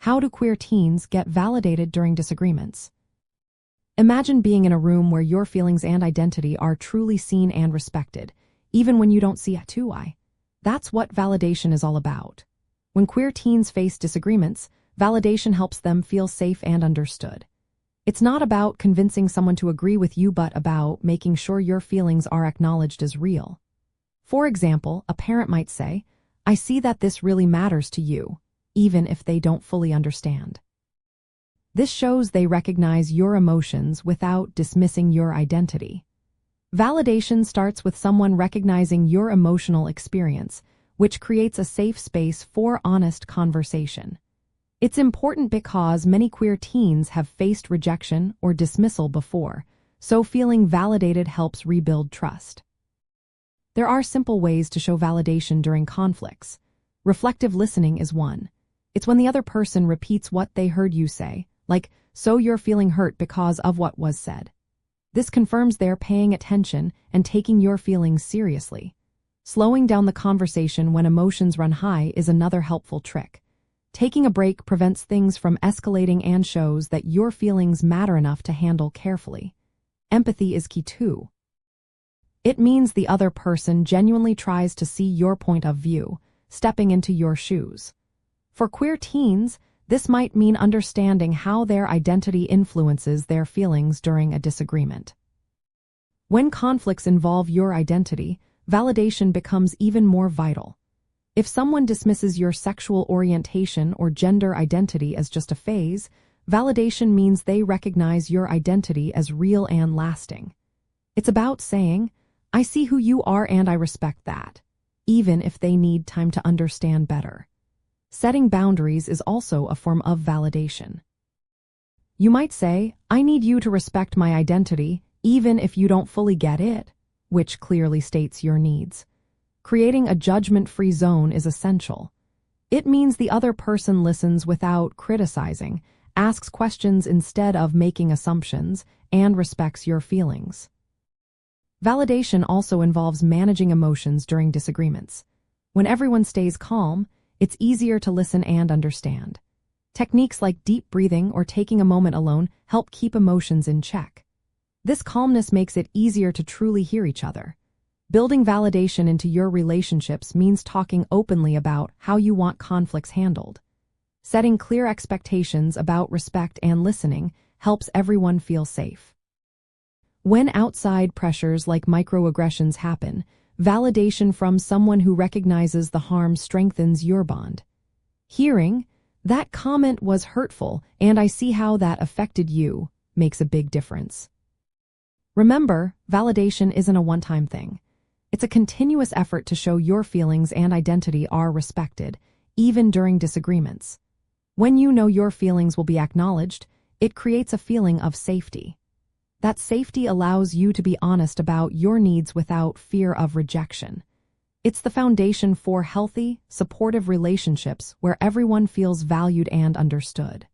How do queer teens get validated during disagreements? Imagine being in a room where your feelings and identity are truly seen and respected, even when you don't see eye to eye. That's what validation is all about. When queer teens face disagreements, validation helps them feel safe and understood. It's not about convincing someone to agree with you, but about making sure your feelings are acknowledged as real. For example, a parent might say, "I see that this really matters to you," even if they don't fully understand. This shows they recognize your emotions without dismissing your identity. Validation starts with someone recognizing your emotional experience, which creates a safe space for honest conversation. It's important because many queer teens have faced rejection or dismissal before, so feeling validated helps rebuild trust. There are simple ways to show validation during conflicts. Reflective listening is one. It's when the other person repeats what they heard you say, like, "So you're feeling hurt because of what was said." This confirms they're paying attention and taking your feelings seriously. Slowing down the conversation when emotions run high is another helpful trick. Taking a break prevents things from escalating and shows that your feelings matter enough to handle carefully. Empathy is key too. It means the other person genuinely tries to see your point of view, stepping into your shoes. For queer teens, this might mean understanding how their identity influences their feelings during a disagreement. When conflicts involve your identity, validation becomes even more vital. If someone dismisses your sexual orientation or gender identity as just a phase, validation means they recognize your identity as real and lasting. It's about saying, "I see who you are and I respect that," even if they need time to understand better. Setting boundaries is also a form of validation. You might say, "I need you to respect my identity, even if you don't fully get it," which clearly states your needs. Creating a judgment-free zone is essential. It means the other person listens without criticizing, asks questions instead of making assumptions, and respects your feelings. Validation also involves managing emotions during disagreements. When everyone stays calm, it's easier to listen and understand. Techniques like deep breathing or taking a moment alone help keep emotions in check. This calmness makes it easier to truly hear each other. Building validation into your relationships means talking openly about how you want conflicts handled. Setting clear expectations about respect and listening helps everyone feel safe. When outside pressures like microaggressions happen, validation from someone who recognizes the harm strengthens your bond. Hearing, "That comment was hurtful, and I see how that affected you," makes a big difference. Remember, validation isn't a one-time thing. It's a continuous effort to show your feelings and identity are respected, even during disagreements. When you know your feelings will be acknowledged, it creates a feeling of safety. That safety allows you to be honest about your needs without fear of rejection. It's the foundation for healthy, supportive relationships where everyone feels valued and understood.